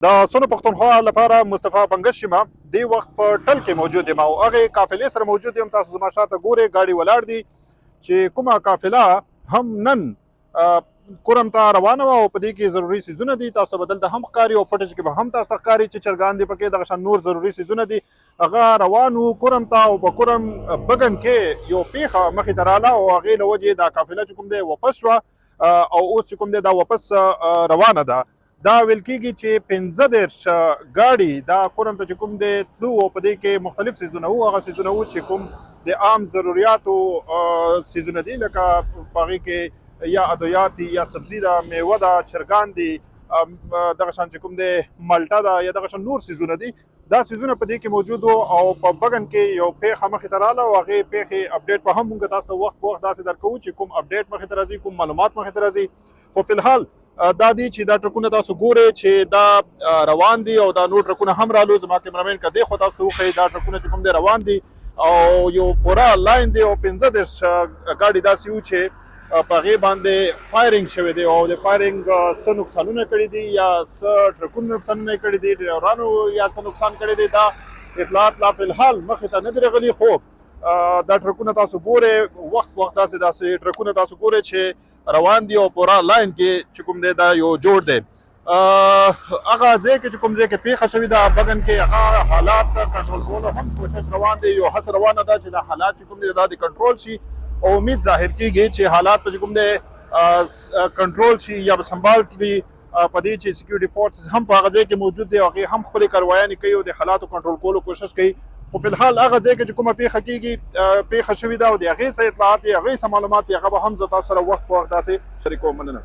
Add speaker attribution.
Speaker 1: د سونو پښتونخوا لپاره مصطفی بنګش شمه دی وخت په ټل کې موجود یم او هغه قافلې سره موجود یم. تاسو زما شاته ګورئ ګاډي ولاړ دي چې کومه قافله هم نن کورم ته روانه وه او په دې کې ضروري څیزونه دي. تاسو ته به دلته هم ښکاري او فټج کې به هم تاسو ته ښکاري چې چرګان دي پکې دغه شان نور ضروري څیزونه دي. هغه روان وو کورم ته او په کورم بګن کې یو پیښه مخې ته راغله او هغې له وجې دا قافله چې کوم دی واپس شوه او اوس چې کوم دی دا واپس روانه ده. دا ویل کېږي چې 15 ګاډي دا کورم ته چې کوم دی تلو او په دې کې مختلف څیزونه وو. هغه څیزونه وو چې کوم د عام ضروریاتو څیزونه دي لکه په هغې کې یا ادویات دي یا سبزي ده میوه ده چرګان دي دغه شان چې کوم دی مالټه ده یا دغه شان نور څیزونه دي. دا څیزونه په دې کې موجود وو او په بګن کې یو پیښه مخې ته راغله او هغې پیښې اپډیټ به هم موږ تاسو ته وخت په وخت داسې درکوو چې کوم اپډیټ مخې ته راځي کوم معلومات مخې ته راځي. خو فلحال دا دی چې دا ټرکونه تاسو ګورئ چې دا روان دي او دا نور ټرکونه هم رالو. زما کیمرامین که دی خو تاسو ته وښیي دا ټرکونه چې کوم دی روان دي او یو پوره لاین دی او 15 ګاډي داسې وو چې په هغې باندې فایرنګ شوی دی او د فایرنګ څه نقصانونه کړي دي یا څه ټرکونو نقصانونه یې کړي دي ډرایورانو یا څه نقصان کړی دی دا اطلاعات لا فلحال مخې ته نه دي راغلي. خو دا ټرکونه تاسو ګورئ وخت په وخت داسې ټرکونه تاسو ګورئ چې روان دي او پوره لاین کې چې کوم دی دا یو جوړ دی. هغه ځای کې چې کوم ځای کې پیښه شوې ده بګن کې هغه حالات کنټرول کولو هم کوشش روان دی. یو هڅه روانه ده چې دا حالات چې کوم دی دا د کنټرول شي او امید ظاهر کېږي چې حالات په چې کوم دی کنټرول شي یا به سنبال کړي. په دې چې سکیورټي فورسز هم په هغه ځای کې موجود دي او هغې هم خپلې کاروایانې کوي او د حالاتو کنټرول کولو کوشش کوي. خو فلحال هغه ځای کې چې کومه پیښه کېږي پیښه شوې ده او د هغې څه اطلاعات دي هغې څه معلومات دي هغه به هم زه تاسو سره وخت په وخت داسې شریکوم. مننه.